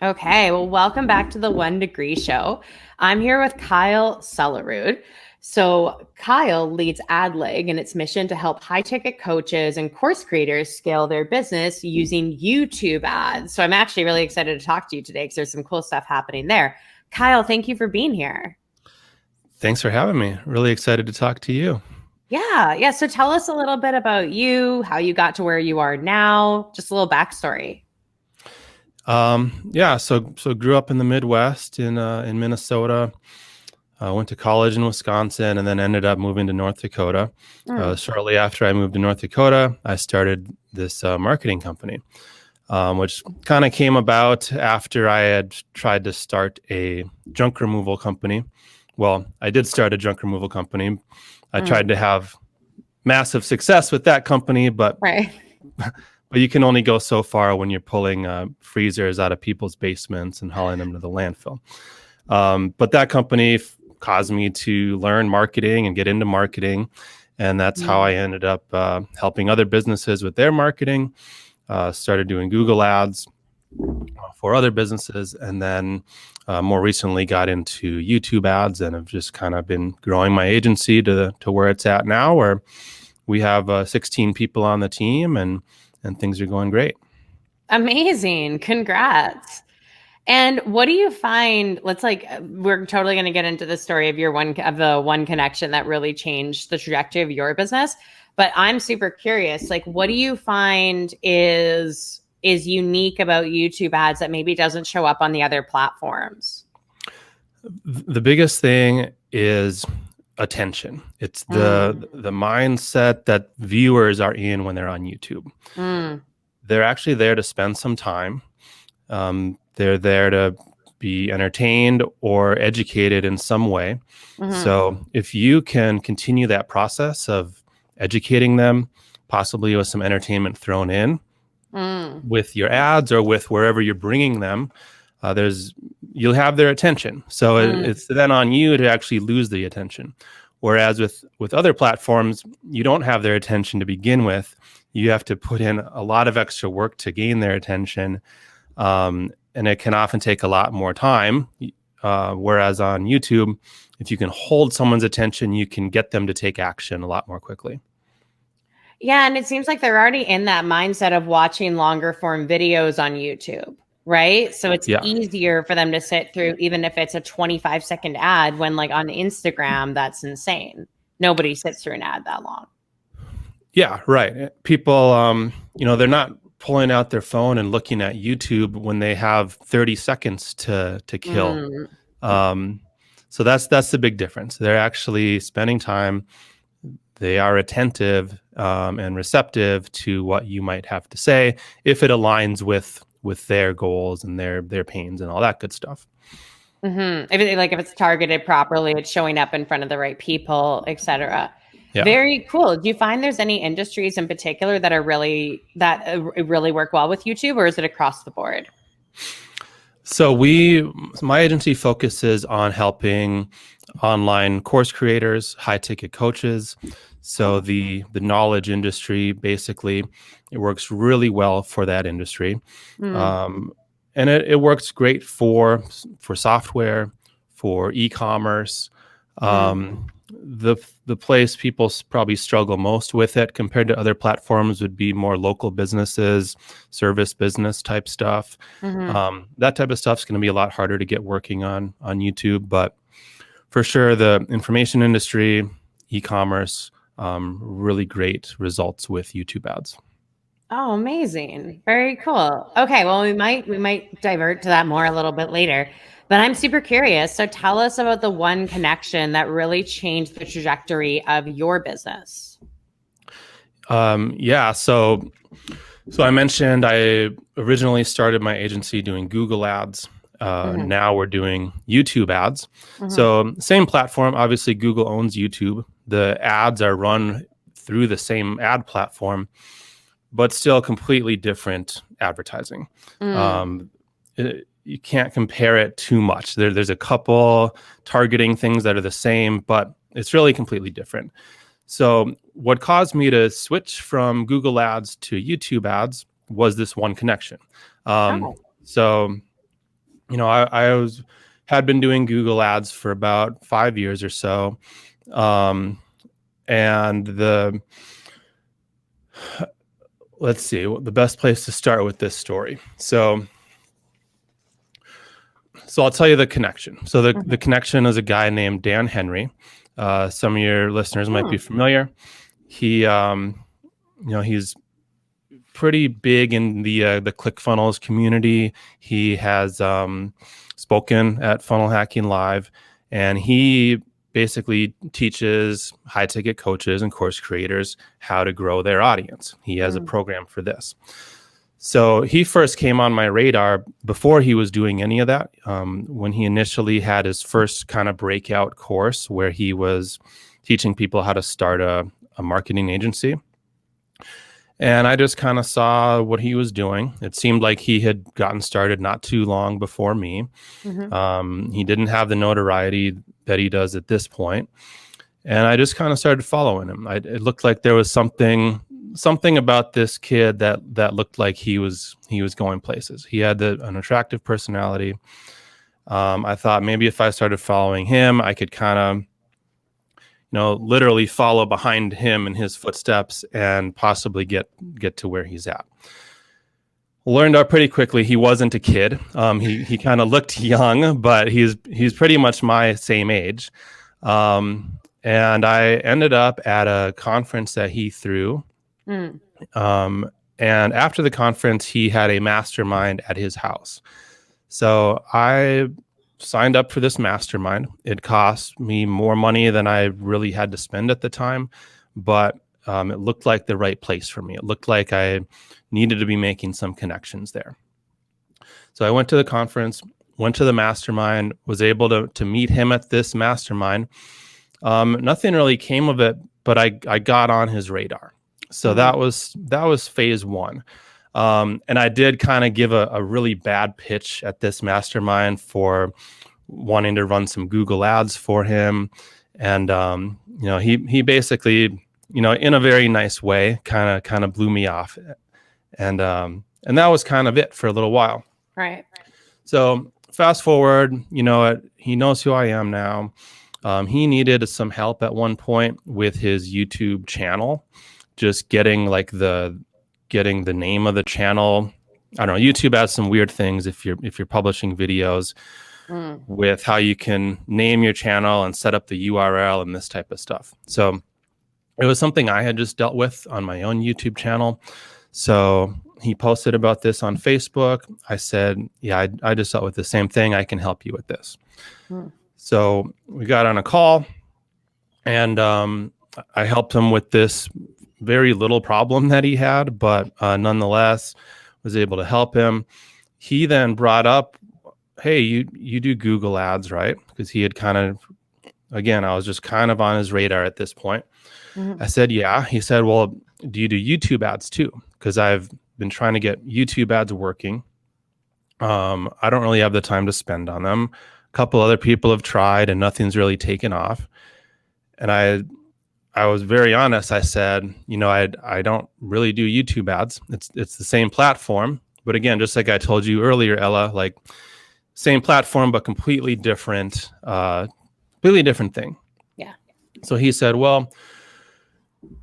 Okay, well, welcome back to the One Degree Show. I'm here with Kyle Sulerud. So, Kyle leads AdLeg in its mission to help high ticket coaches and course creators scale their business using YouTube ads. So, I'm actually really excited to talk to you today because there's some cool stuff happening there. Kyle, thank you for being here. Thanks for having me. Really excited to talk to you. Yeah. So, tell us a little bit about you, how you got to where you are now, just a little backstory. So grew up in the Midwest in Minnesota. Went to college in Wisconsin, and then ended up moving to North Dakota. Shortly after I moved to North Dakota, I started this marketing company, which kind of came about after I had tried to start a junk removal company. Well, I did start a junk removal company. I tried to have massive success with that company, but Right. But you can only go so far when you're pulling freezers out of people's basements and hauling them to the landfill. But that company caused me to learn marketing and get into marketing. And that's how I ended up helping other businesses with their marketing, started doing Google ads for other businesses, and then more recently got into YouTube ads, and have just kind of been growing my agency to where it's at now, where we have 16 people on the team, and things are going great. Amazing. Congrats. And what do you find? We're totally going to get into the story of the one connection that really changed the trajectory of your business. But I'm super curious, what do you find is unique about YouTube ads that maybe doesn't show up on the other platforms? The biggest thing is attention. It's the mindset that viewers are in when they're on YouTube. They're actually there to spend some time. They're there to be entertained or educated in some way. So if you can continue that process of educating them, possibly with some entertainment thrown in with your ads or with wherever you're bringing them, you'll have their attention. So it's then on you to actually lose the attention. Whereas with other platforms, you don't have their attention to begin with. You have to put in a lot of extra work to gain their attention. And it can often take a lot more time. Whereas on YouTube, if you can hold someone's attention, you can get them to take action a lot more quickly. Yeah. And it seems like they're already in that mindset of watching longer form videos on YouTube, right? So it's easier for them to sit through, even if it's a 25-second ad, when on Instagram, that's insane. Nobody sits through an ad that long. Yeah, right. People, they're not pulling out their phone and looking at YouTube when they have 30 seconds to kill. So that's the big difference. They're actually spending time. They are attentive and receptive to what you might have to say if it aligns with their goals and their pains and all that good stuff. If it's targeted properly, it's showing up in front of the right people, etc. Yeah. Very cool. Do you find there's any industries in particular that really work well with YouTube, or is it across the board? So my agency focuses on helping online course creators, high ticket coaches. So the knowledge industry, basically, it works really well for that industry. And it works great for software, for e-commerce. The place people probably struggle most with it compared to other platforms would be more local businesses, service business type stuff. That type of stuff is going to be a lot harder to get working on YouTube. But for sure, the information industry, e-commerce, really great results with YouTube ads. Oh, amazing. Very cool. Okay, well, we might divert to that more a little bit later, but I'm super curious. So tell us about the one connection that really changed the trajectory of your business. So I mentioned I originally started my agency doing Google ads. Now we're doing YouTube ads. So same platform. Obviously, Google owns YouTube. The ads are run through the same ad platform, but still completely different advertising. You can't compare it too much. There's a couple targeting things that are the same, but it's really completely different. So what caused me to switch from Google ads to YouTube ads was this one connection. So had been doing Google ads for about 5 years or so. And let's see, the best place to start with this story. So I'll tell you the connection. So the connection is a guy named Dan Henry. Some of your listeners might be familiar. He, he's pretty big in the ClickFunnels community. He has spoken at Funnel Hacking Live, and he basically teaches high ticket coaches and course creators how to grow their audience. He has a program for this. So he first came on my radar before he was doing any of that, when he initially had his first kind of breakout course where he was teaching people how to start a marketing agency. And I just kind of saw what he was doing. It seemed like he had gotten started not too long before me. He didn't have the notoriety that he does at this point. And I just kind of started following him. It looked like there was something about this kid that looked like he was going places. He had an attractive personality. I thought maybe if I started following him, I could kind of, literally follow behind him in his footsteps and possibly get to where he's at. Learned out pretty quickly he wasn't a kid. He kind of looked young, but he's pretty much my same age. And I ended up at a conference that he threw. And after the conference, he had a mastermind at his house. So I signed up for this mastermind. It cost me more money than I really had to spend at the time, but it looked like the right place for me. It looked like I needed to be making some connections there. So I went to the conference, went to the mastermind, was able to meet him at this mastermind. Nothing really came of it, but I got on his radar. So that was phase one. And I did kind of give a really bad pitch at this mastermind for wanting to run some Google ads for him. And, he basically, in a very nice way, kind of blew me off. And that was kind of it for a little while. Right. So fast forward, he knows who I am now. He needed some help at one point with his YouTube channel, just getting the name of the channel. I don't know. YouTube has some weird things if you're publishing videos with how you can name your channel and set up the URL and this type of stuff. So it was something I had just dealt with on my own YouTube channel. So he posted about this on Facebook. I said, yeah, I just dealt with the same thing. I can help you with this. So we got on a call, and I helped him with this very little problem that he had, but nonetheless was able to help him. He then brought up, hey, you do Google ads, right? Because he had kind of, again, I was just kind of on his radar at this point. I said, yeah. He said, well, do you do YouTube ads too? Because I've been trying to get YouTube ads working. I don't really have the time to spend on them. A couple other people have tried and nothing's really taken off. And I was very honest. I said, I don't really do YouTube ads. It's the same platform, but again, just like I told you earlier, Ella, like same platform, but completely different thing. Yeah. So he said, well,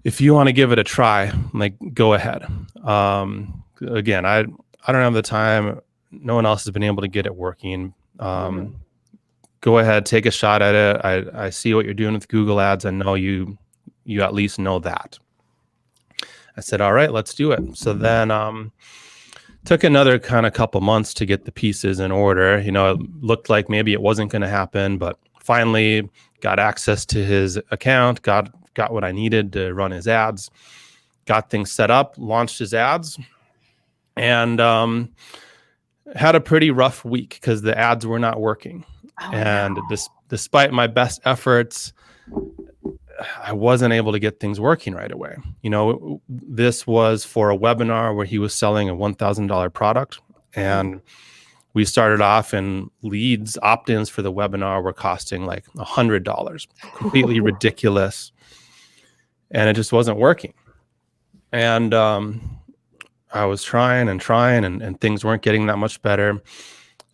if you want to give it a try, like, go ahead. Again, I don't have the time. No one else has been able to get it working. Go ahead, take a shot at it. I see what you're doing with Google ads. I know you at least know that. I said, all right, let's do it. So then took another kind of couple months to get the pieces in order. It looked like maybe it wasn't going to happen, but finally got access to his account, got what I needed to run his ads, got things set up, launched his ads, and had a pretty rough week because the ads were not working. And despite my best efforts, I wasn't able to get things working right away. This was for a webinar where he was selling a $1,000 product. And we started off, and leads, opt-ins for the webinar were costing like $100, completely ridiculous. And it just wasn't working. And I was trying and things weren't getting that much better.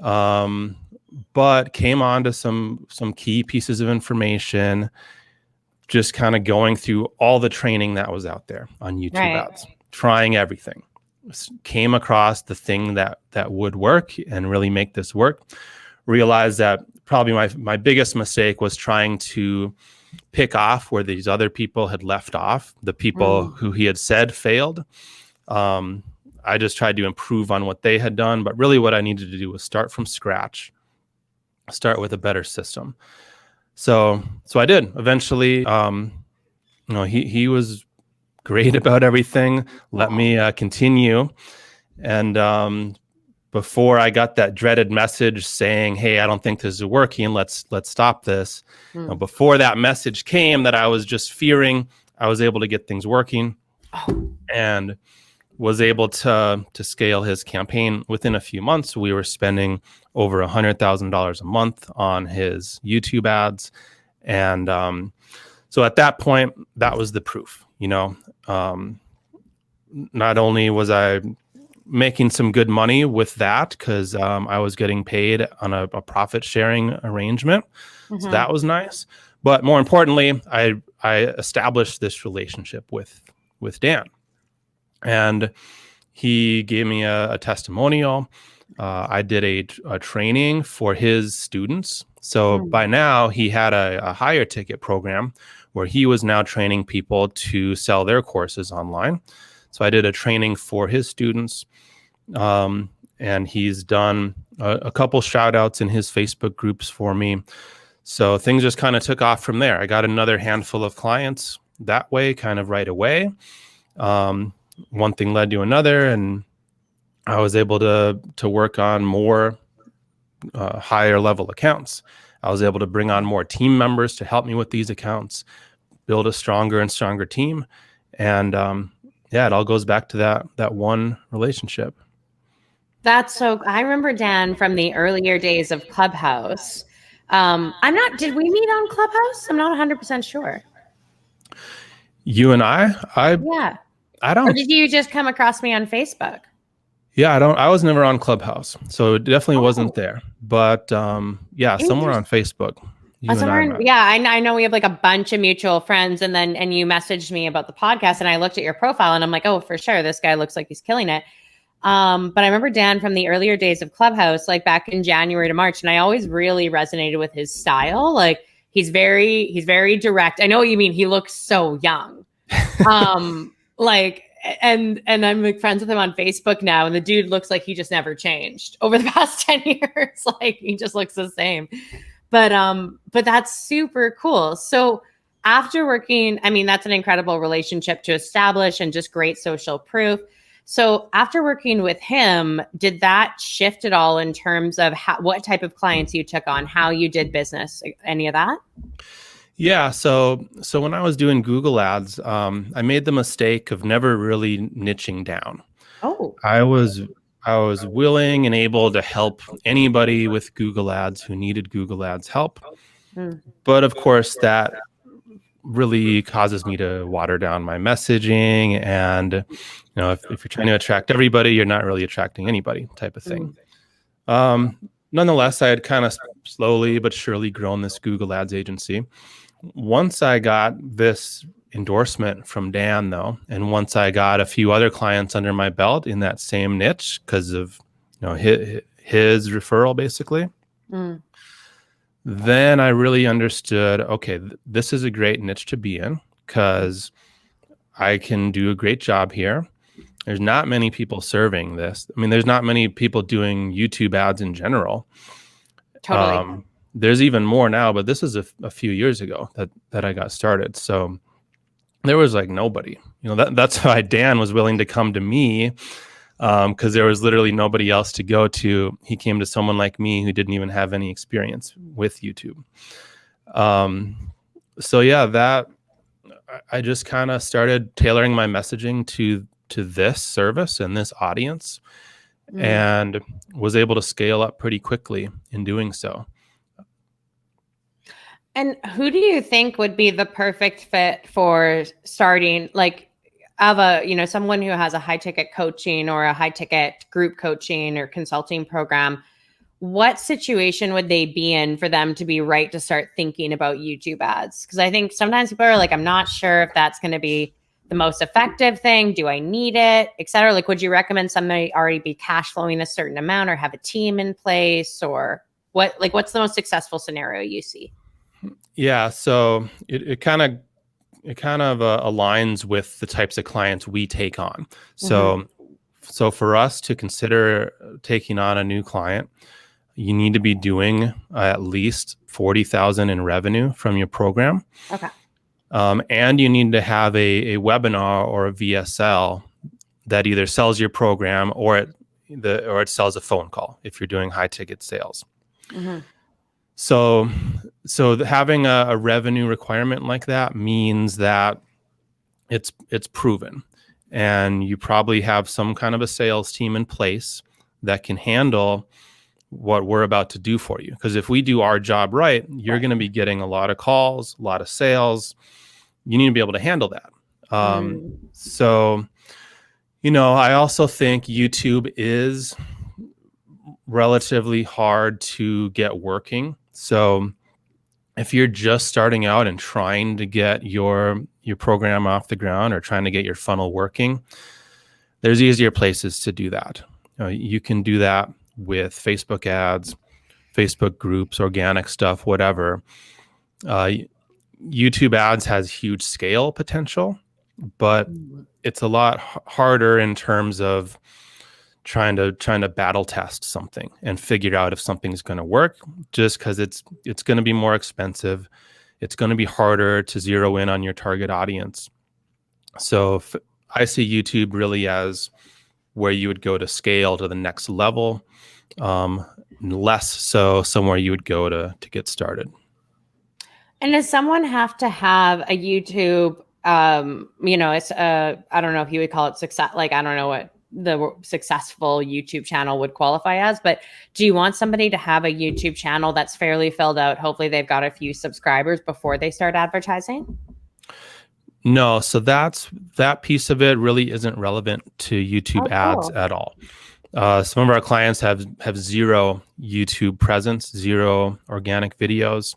but came on to some key pieces of information, just kind of going through all the training that was out there on YouTube ads, trying everything. Came across the thing that would work and really make this work. Realized that probably my biggest mistake was trying to pick off where these other people had left off, the people who he had said failed. I just tried to improve on what they had done, but really what I needed to do was start from scratch, start with a better system. So I did. Eventually, he was great about everything. Let me continue. And before I got that dreaded message saying, "Hey, I don't think this is working. Let's stop this." Before that message came that I was just fearing, I was able to get things working and was able to scale his campaign within a few months. We were spending over $100,000 a month on his YouTube ads. And so at that point, that was the proof, not only was I making some good money with that because I was getting paid on a profit sharing arrangement. So that was nice. But more importantly, I established this relationship with Dan. And he gave me a testimonial. I did a training for his students. So by now he had a higher ticket program where he was now training people to sell their courses online. So I did a training for his students. And he's done a couple shout outs in his Facebook groups for me. So things just kind of took off from there. I got another handful of clients that way, kind of right away. One thing led to another, and I was able to work on more higher level accounts. I was able to bring on more team members to help me with these accounts, build a stronger and stronger team. And it all goes back to that one relationship. I remember Dan from the earlier days of Clubhouse. Did we meet on Clubhouse? I'm not 100% sure. You and I don't. Or did you just come across me on Facebook? Yeah, I was never on Clubhouse, so it definitely wasn't there. But somewhere on Facebook. I know we have like a bunch of mutual friends, and you messaged me about the podcast, and I looked at your profile, and I'm like, oh, for sure, this guy looks like he's killing it. But I remember Dan from the earlier days of Clubhouse, like back in January to March, and I always really resonated with his style. Like he's very direct. I know what you mean. He looks so young. And I'm like friends with him on Facebook now, and the dude looks like he just never changed over the past 10 years. Like he just looks the same. But that's super cool. So after working, that's an incredible relationship to establish and just great social proof. So after working with him, did that shift at all in terms of what type of clients you took on, how you did business, any of that? Yeah. So when I was doing Google ads, I made the mistake of never really niching down. Oh, I was willing and able to help anybody with Google ads who needed Google ads help. But of course that really causes me to water down my messaging. And, if you're trying to attract everybody, you're not really attracting anybody type of thing. Nonetheless, I had kind of slowly but surely grown this Google ads agency. Once I got this endorsement from Dan, though, and once I got a few other clients under my belt in that same niche because of his referral, basically, then I really understood, okay, this is a great niche to be in because I can do a great job here. There's not many people serving this. There's not many people doing YouTube ads in general. Totally. There's even more now, but this is a few years ago that I got started. So there was like nobody. That's why Dan was willing to come to me because there was literally nobody else to go to. He came to someone like me who didn't even have any experience with YouTube. That I just kind of started tailoring my messaging to this service and this audience, and was able to scale up pretty quickly in doing so. And who do you think would be the perfect fit for starting, someone who has a high ticket coaching or a high ticket group coaching or consulting program? what situation would they be in for them to be right to start thinking about YouTube ads? Because I think sometimes people are like, I'm not sure if that's going to be the most effective thing. Do I need it, et cetera? Like, would you recommend somebody already be cash flowing a certain amount or have a team in place, or what's the most successful scenario you see? Yeah. So it kind of aligns with the types of clients we take on. So for us to consider taking on a new client, you need to be doing at least 40,000 in revenue from your program. Okay. And you need to have a webinar or a VSL that either sells your program or it sells a phone call if you're doing high ticket sales. So having a revenue requirement like that means that it's proven, and you probably have some kind of a sales team in place that can handle what we're about to do for you. Because if we do our job right, you're going to be getting a lot of calls, a lot of sales. You need to be able to handle that. So, I also think YouTube is relatively hard to get working. So if you're just starting out and trying to get your program off the ground or trying to get your funnel working, there's easier places to do that. You can do that with Facebook ads, Facebook groups, organic stuff, whatever. YouTube ads has huge scale potential, but it's a lot harder in terms of trying to battle test something and figure out if something's going to work, just because it's going to be more expensive. It's going to be harder to zero in on your target audience. So I see YouTube really as where you would go to scale to the next level, less so somewhere you would go to get started. And does someone have to have a YouTube, it's I don't know if you would call it success, like, I don't know what the successful YouTube channel would qualify as, but do you want somebody to have a YouTube channel that's fairly filled out? Hopefully they've got a few subscribers before they start advertising? No, so that piece of it really isn't relevant to YouTube ads at all. Some of our clients have zero YouTube presence, zero organic videos.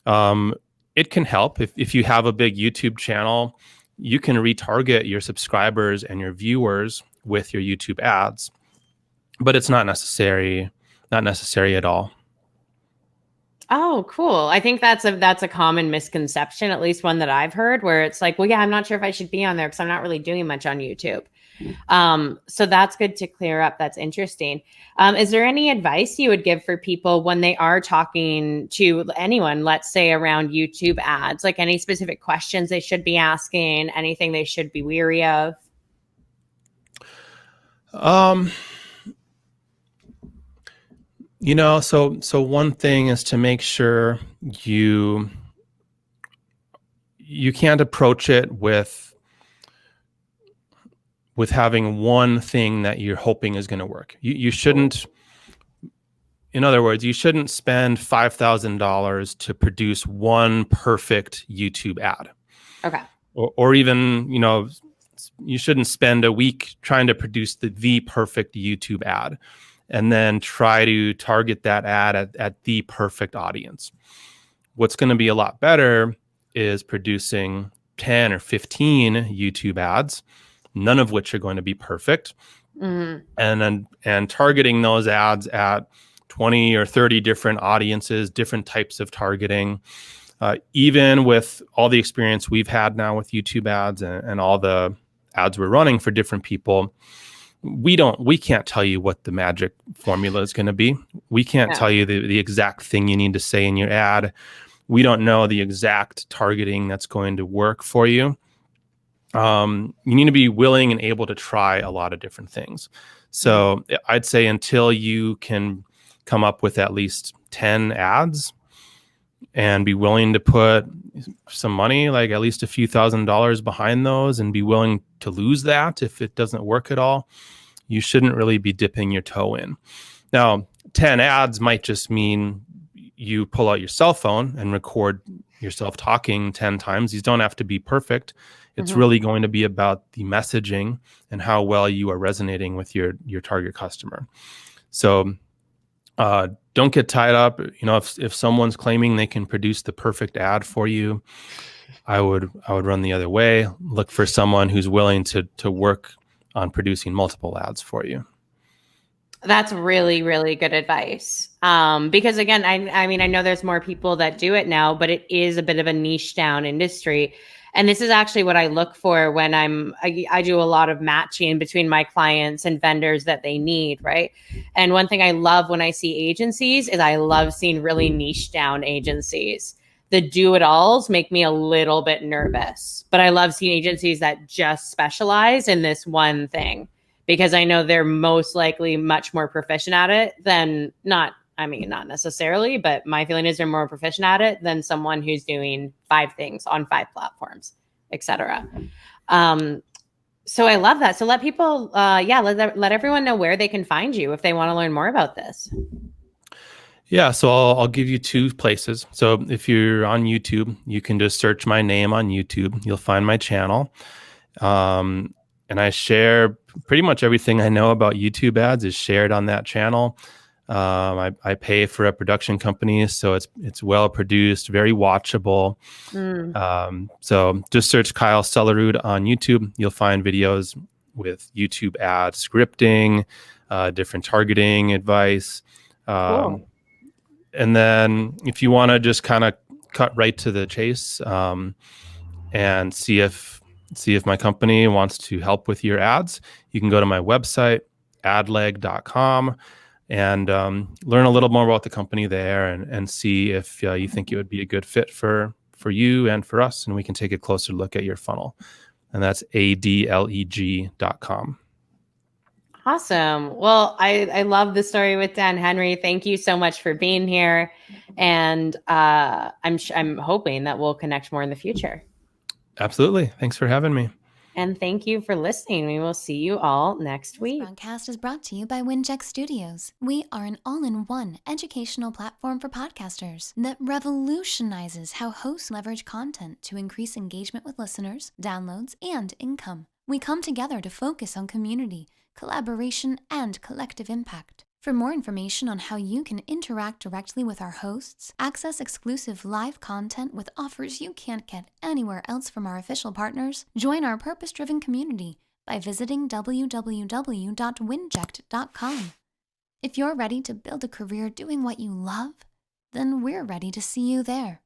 It can help if you have a big YouTube channel. You can retarget your subscribers and your viewers with your YouTube ads, but it's not necessary at all. Oh, cool. I think that's a common misconception, at least one that I've heard, where it's like, well, yeah, I'm not sure if I should be on there because I'm not really doing much on YouTube. So that's good to clear up. That's interesting. Is there any advice you would give for people when they are talking to anyone, let's say around YouTube ads, like any specific questions they should be asking, anything they should be weary of? So one thing is to make sure you can't approach it with having one thing that you're hoping is going to work. You shouldn't, in other words, you shouldn't spend $5,000 to produce one perfect YouTube ad. Okay. Or even, you shouldn't spend a week trying to produce the perfect YouTube ad and then try to target that ad at the perfect audience. What's going to be a lot better is producing 10 or 15 YouTube ads, none of which are going to be perfect, and targeting those ads at 20 or 30 different audiences, different types of targeting. Even with all the experience we've had now with YouTube ads and all the ads we're running for different people, we can't tell you what the magic formula is going to be. We can't tell you the exact thing you need to say in your ad. We don't know the exact targeting that's going to work for you. You need to be willing and able to try a lot of different things. So I'd say until you can come up with at least 10 ads and be willing to put some money, like at least a few $1,000s behind those, and be willing to lose that if it doesn't work at all, you shouldn't really be dipping your toe in. Now, 10 ads might just mean you pull out your cell phone and record yourself talking 10 times. These don't have to be perfect. It's really going to be about the messaging and how well you are resonating with your target customer. So Don't get tied up. If someone's claiming they can produce the perfect ad for you, I would run the other way. Look for someone who's willing to work on producing multiple ads for you. That's really, really good advice. Because again, I mean, I know there's more people that do it now, but it is a bit of a niche down industry. And this is actually what I look for when I do a lot of matching between my clients and vendors that they need, right? And one thing I love when I see agencies is I love seeing really niche down agencies. The do-it-alls make me a little bit nervous, but I love seeing agencies that just specialize in this one thing, because I know they're most likely much more proficient at it than not necessarily, but my feeling is they're more proficient at it than someone who's doing 5 things on 5 platforms, etc. So I love that. So let people, let everyone know where they can find you if they want to learn more about this. Yeah, so I'll give you 2 places. So if you're on YouTube, you can just search my name on YouTube. You'll find my channel. And I share pretty much everything I know about YouTube ads is shared on that channel. I pay for a production company, so it's well produced, very watchable. So just search Kyle Sulerud on YouTube. You'll find videos with YouTube ad scripting, different targeting advice. Cool. And then if you want to just kind of cut right to the chase and see if my company wants to help with your ads, you can go to my website, adleg.com, and learn a little more about the company there and see if you think it would be a good fit for you and for us, and we can take a closer look at your funnel. And that's adleg.com. Awesome. Well, I love the story with Dan Henry. Thank you so much for being here. And I'm hoping that we'll connect more in the future. Absolutely. Thanks for having me. And thank you for listening. We will see you all next week. This broadcast is brought to you by WINJECT Studios. We are an all-in-one educational platform for podcasters that revolutionizes how hosts leverage content to increase engagement with listeners, downloads, and income. We come together to focus on community, collaboration, and collective impact. For more information on how you can interact directly with our hosts, access exclusive live content with offers you can't get anywhere else from our official partners, join our purpose-driven community by visiting www.winject.com. If you're ready to build a career doing what you love, then we're ready to see you there.